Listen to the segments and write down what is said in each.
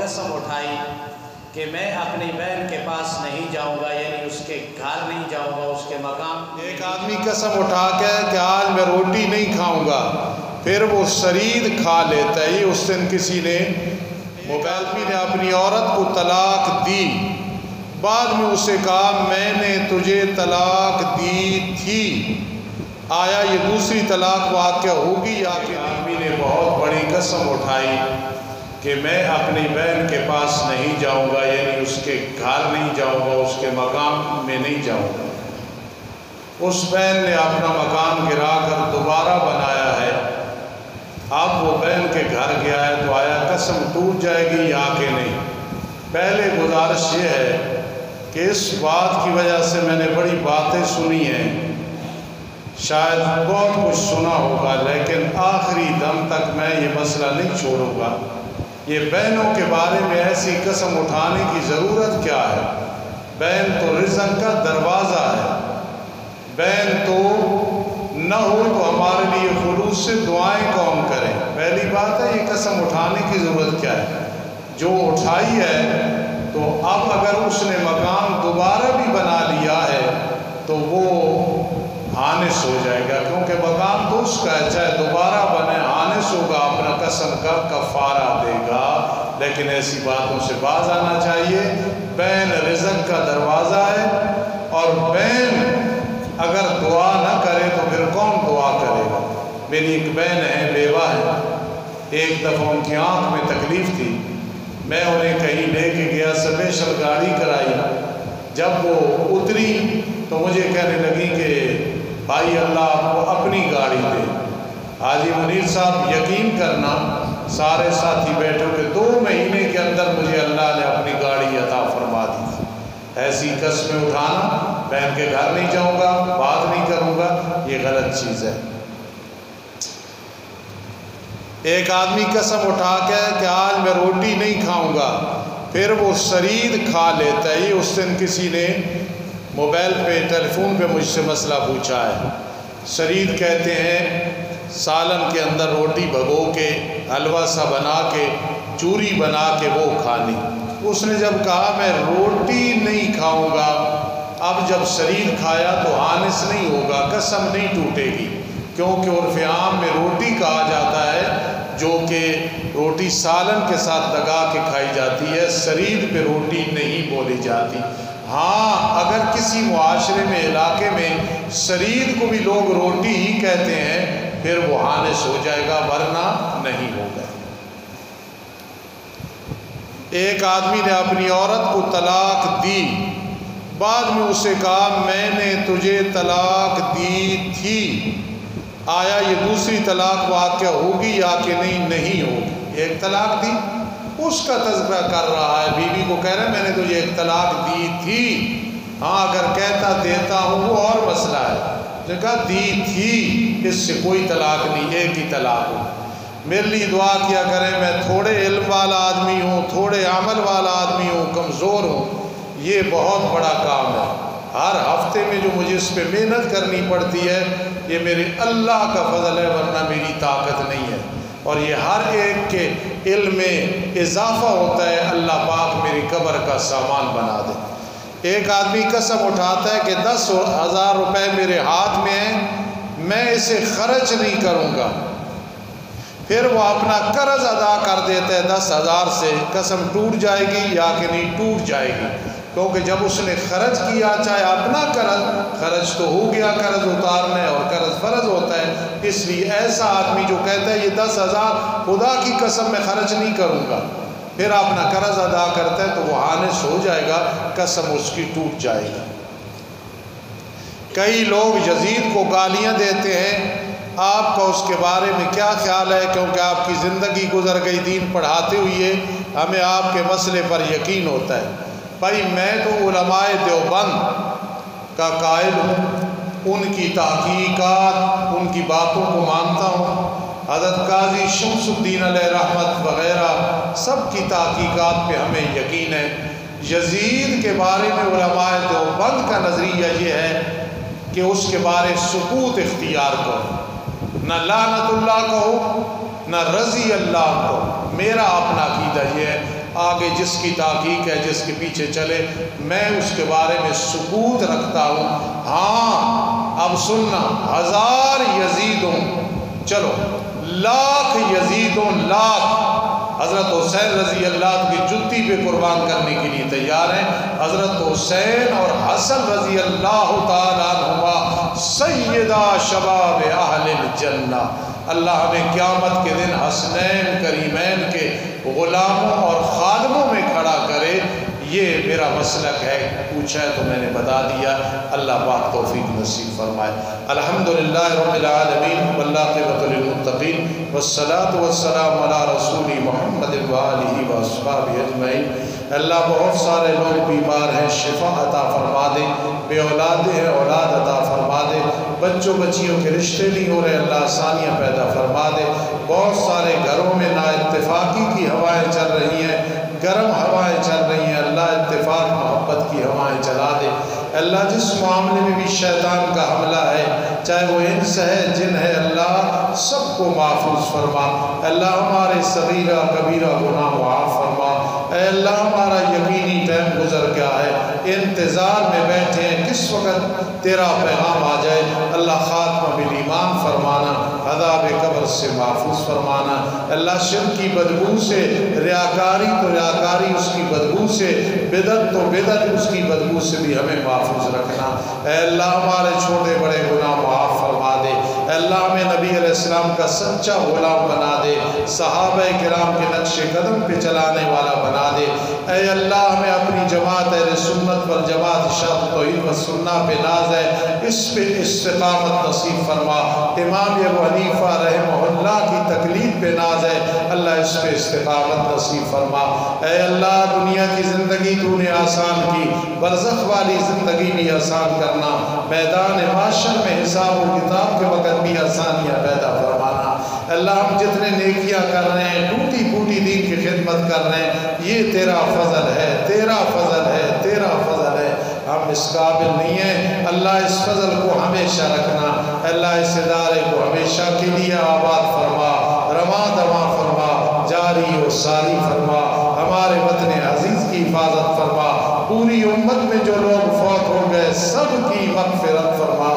قسم اٹھائی کہ میں اپنی بہن کے پاس نہیں جاؤں گا، یعنی اس کے گھر نہیں جاؤں گا، اس کے مقام۔ ایک آدمی قسم اٹھا کے کہ آج میں روٹی نہیں کھاؤں گا، پھر وہ سرید کھا لیتا ہے۔ یہ اس دن کسی نے آدمی نے اپنی عورت کو طلاق دی، بعد میں اسے کہا میں نے تجھے طلاق دی تھی، آیا یہ دوسری طلاق واقع ہوگی یا کہ آدمی نے بہت بڑی قسم اٹھائی کہ میں اپنی بہن کے پاس نہیں جاؤں گا، یعنی اس کے گھر نہیں جاؤں گا، اس کے مقام میں نہیں جاؤں گا۔ اس بہن نے اپنا مکان گرا کر دوبارہ بنایا ہے، اب وہ بہن کے گھر گیا ہے تو آیا قسم ٹوٹ جائے گی یا کہ نہیں؟ پہلے گزارش یہ ہے کہ اس بات کی وجہ سے میں نے بڑی باتیں سنی ہیں، شاید بہت کچھ سنا ہوگا، لیکن آخری دم تک میں یہ مسئلہ نہیں چھوڑوں گا۔ یہ بہنوں کے بارے میں ایسی قسم اٹھانے کی ضرورت کیا ہے؟ بہن تو رزق کا دروازہ ہے، بہن تو نہ ہو تو ہمارے لیے خلوص سے دعائیں کون کریں؟ پہلی بات ہے یہ قسم اٹھانے کی ضرورت کیا ہے؟ جو اٹھائی ہے تو اب اگر اس نے مقام دوبارہ بھی بنا لیا ہے تو وہ حانس ہو جائے گا، کیونکہ مقام تو اس کا ہے، چاہے دوبارہ بنے حانس ہوگا، اپنا قسم کا کفارہ دے گا۔ لیکن ایسی باتوں سے باز آنا چاہیے۔ بہن رزق کا دروازہ ہے، اور بہن اگر دعا نہ کرے تو پھر کون دعا کرے گا؟ میری ایک بہن ہے، بیوہ ہے، ایک دفعہ ان کی آنکھ میں تکلیف تھی، میں انہیں کہیں لے کے گیا، اسپیشل گاڑی کرائی، جب وہ اتری تو مجھے کہنے لگی کہ بھائی اللہ آپ کو اپنی گاڑی دے۔ حاجی منیر صاحب یقین کرنا، سارے ساتھی بیٹھے کہ 2 مہینے کے اندر مجھے اللہ نے اپنی گاڑی عطا فرما دی۔ ایسی قسمیں اٹھانا، بہن کے گھر نہیں جاؤں گا، بات نہیں کروں گا، یہ غلط چیز ہے۔ ایک آدمی قسم اٹھا کے کہ آج میں روٹی نہیں کھاؤں گا، پھر وہ سرید کھا لیتا ہے۔ یہ اس دن کسی نے موبائل پہ ٹیلی فون پہ مجھ سے مسئلہ پوچھا ہے۔ سرید کہتے ہیں سالن کے اندر روٹی بھگو کے، حلوہ سا بنا کے، چوری بنا کے وہ کھانی۔ اس نے جب کہا میں روٹی نہیں کھاؤں گا، اب جب سرید کھایا تو حانس نہیں ہوگا، قسم نہیں ٹوٹے گی، کیونکہ عرف عام میں روٹی کہا جاتا ہے جو کہ روٹی سالن کے ساتھ دگا کے کھائی جاتی ہے، سرید پہ روٹی نہیں بولی جاتی۔ ہاں اگر کسی معاشرے میں، علاقے میں سرید کو بھی لوگ روٹی ہی کہتے ہیں پھر وہ حانس ہو جائے گا، ورنہ نہیں ہوگا۔ ایک آدمی نے اپنی عورت کو طلاق دی، بعد میں اسے کہا میں نے تجھے طلاق دی تھی، آیا یہ دوسری طلاق واقع ہوگی یا کہ نہیں ہوگی؟ ایک طلاق دی، اس کا تذکرہ کر رہا ہے، بیوی کو کہہ رہا ہے میں نے تجھے ایک طلاق دی تھی۔ ہاں اگر کہتا دیتا ہوں وہ اور مسئلہ ہے، جو کہا دی تھی، اس سے کوئی طلاق نہیں، ایک ہی طلاق ہو۔ میرے لیے دعا کیا کریں، میں تھوڑے علم والا آدمی ہوں، تھوڑے عمل والا آدمی ہوں، کمزور ہوں، یہ بہت بڑا کام ہے۔ ہر ہفتے میں جو مجھے اس پہ محنت کرنی پڑتی ہے یہ میرے اللہ کا فضل ہے، ورنہ میری طاقت نہیں ہے، اور یہ ہر ایک کے علم میں اضافہ ہوتا ہے، اللہ پاک میری قبر کا سامان بنا دے۔ ایک آدمی قسم اٹھاتا ہے کہ 10,000 روپے میرے ہاتھ میں ہیں، میں اسے خرچ نہیں کروں گا، پھر وہ اپنا قرض ادا کر دیتا ہے 10,000 سے، قسم ٹوٹ جائے گی یا کہ نہیں ٹوٹ جائے گی؟ کیونکہ جب اس نے خرچ کیا، چاہے اپنا خرچ تو ہو گیا، قرض اتارنا ہے اور قرض فرض ہوتا ہے، اس لیے ایسا آدمی جو کہتا ہے یہ 10,000 خدا کی قسم میں خرچ نہیں کروں گا، پھر اپنا قرض ادا کرتا ہے تو وہ حانس ہو جائے گا، قسم اس کی ٹوٹ جائے گی۔ کئی لوگ یزید کو گالیاں دیتے ہیں، آپ کا اس کے بارے میں کیا خیال ہے؟ کیونکہ آپ کی زندگی گزر گئی دین پڑھاتے ہوئے، ہمیں آپ کے مسئلے پر یقین ہوتا ہے۔ بھائی میں تو علماء دیوبند کا قائل ہوں، ان کی تحقیقات، ان کی باتوں کو مانتا ہوں، حضرت قاضی شمس الدین علیہ رحمت وغیرہ سب کی تحقیقات پہ ہمیں یقین ہے۔ یزید کے بارے میں علماء دیوبند کا نظریہ یہ ہے کہ اس کے بارے سکوت اختیار کرو، نہ لعنت اللہ کہو نہ رضی اللہ کہو۔ میرا اپنا عقیدہ یہ ہے آگے جس کی تحقیق ہے، جس کے پیچھے چلے، میں اس کے بارے میں سکوت رکھتا ہوں۔ ہاں اب سننا، 1000 یزیدوں، چلو 1,00,000 یزیدوں، 1,00,000 حضرت حسین رضی اللہ کی جتی پہ قربان کرنے کے لیے تیار ہیں۔ حضرت حسین اور حسن رضی اللہ تعالیٰ عنہما سیدہ شباب اہل الجنہ۔ اللہ ہمیں قیامت کے دن حسنین کریمین کے غلاموں اور خادموں میں کھڑا کرے، یہ میرا مسلک ہے۔ پوچھا ہے تو میں نے بتا دیا، اللہ پاک توفیق نصیب فرمائے۔ الحمدللہ رب العالمین والعاقبۃ للمتقین والصلاۃ والسلام علی رسول محمد وآلہ واصحابہ اجمعین۔ اللہ بہت سارے لوگ بیمار ہیں، شفا عطا فرما دے، بے اولاد ہیں اولاد عطا فرما دے، بچوں بچیوں کے رشتے نہیں ہو رہے، اللہ آسانیاں پیدا فرما دے۔ بہت سارے گھروں میں نا اتفاقی کی ہوائیں چل رہی ہیں، گرم ہوائیں چل رہی ہیں، اللہ اتفاق محبت کی ہوائیں چلا دے۔ اللہ جس معاملے میں بھی شیطان کا حملہ ہے، چاہے وہ انس ہے جن ہے، اللہ سب کو محفوظ فرما۔ اللہ ہمارے صغیرہ کبیرہ گناہ معاف فرما۔ اے اللہ ہمارا یقینی ٹائم گزر گیا ہے، انتظار میں بیٹھے ہیں کس وقت تیرا پیغام آ جائے۔ اللہ خاتمہ بالایمان فرمانا، عذاب قبر سے محفوظ فرمانا۔ اللہ شرک کی بدبو سے، ریاکاری تو ریاکاری اس کی بدبو سے، بدعت تو بدعت اس کی بدبو سے بھی ہمیں محفوظ رکھنا۔ اے اللہ ہمارے چھوٹے بڑے گناہ معاف فرما دے۔ اے اللہ ہمیں نبی علیہ السلام کا سچا غلام بنا دے، صحابہ کرام کے نقش قدم پہ چلانے والا بنا دے۔ اے اللہ ہمیں اپنی جماعت اہل سنت والجماعت اشاعت توحید و سنہ پہ ناز ہے، اس پہ استقامت نصیب فرما۔ امام ابو حنیفہ رحمہ اللہ کی تقلید پہ ناز ہے، اللہ اس پہ استقامت نصیب فرما۔ اے اللہ دنیا کی زندگی تو نے آسان کی، برزخ والی زندگی بھی آسان کرنا، میدان معاشر میں حساب و کتاب کے وقت بھی آسانیاں پیدا فرمانا۔ اللہ ہم جتنے نیکیاں کر رہے ہیں، ٹوٹی پھوٹی دین کی خدمت کر رہے ہیں، یہ تیرا فضل ہے، تیرا فضل ہے، تیرا فضل ہے، ہم اس قابل نہیں ہیں۔ اللہ اس فضل کو ہمیشہ رکھنا، اللہ اس ادارے کو ہمیشہ کے لیے آباد فرما، رواں دواں فرما، جاری و ساری فرما، ہمارے وطن عزیز کی حفاظت فرما، پوری امت میں جو لوگ فوت ہو گئے سب کی مغفرت فرما،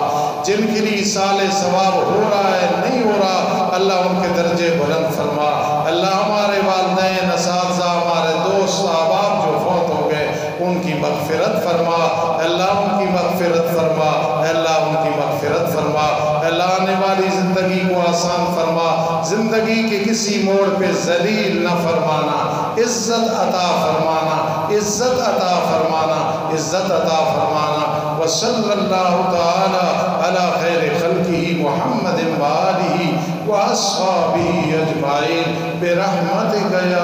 جن کے لیے سال ثواب ہو رہا ہے نہیں ہو رہا، اللہ ان کے درجے بلند فرما۔ اللہ ہمارے والدین، اساتذہ، ہمارے دوست احباب جو فوت ہو گئے ان کی مغفرت فرما، اللہ ان کی مغفرت فرما، اللہ ان کی مغفرت فرما۔ اللہ آنے والی زندگی کو آسان فرما، زندگی کے کسی موڑ پہ ذلیل نہ فرمانا، عزت عطا فرمانا، عزت عطا فرمانا، عزت عطا فرمانا۔ وصلی اللہ تعالی علی خیر خلقہ محمد وآلہ واصحابہ اجمعین برحمتک یا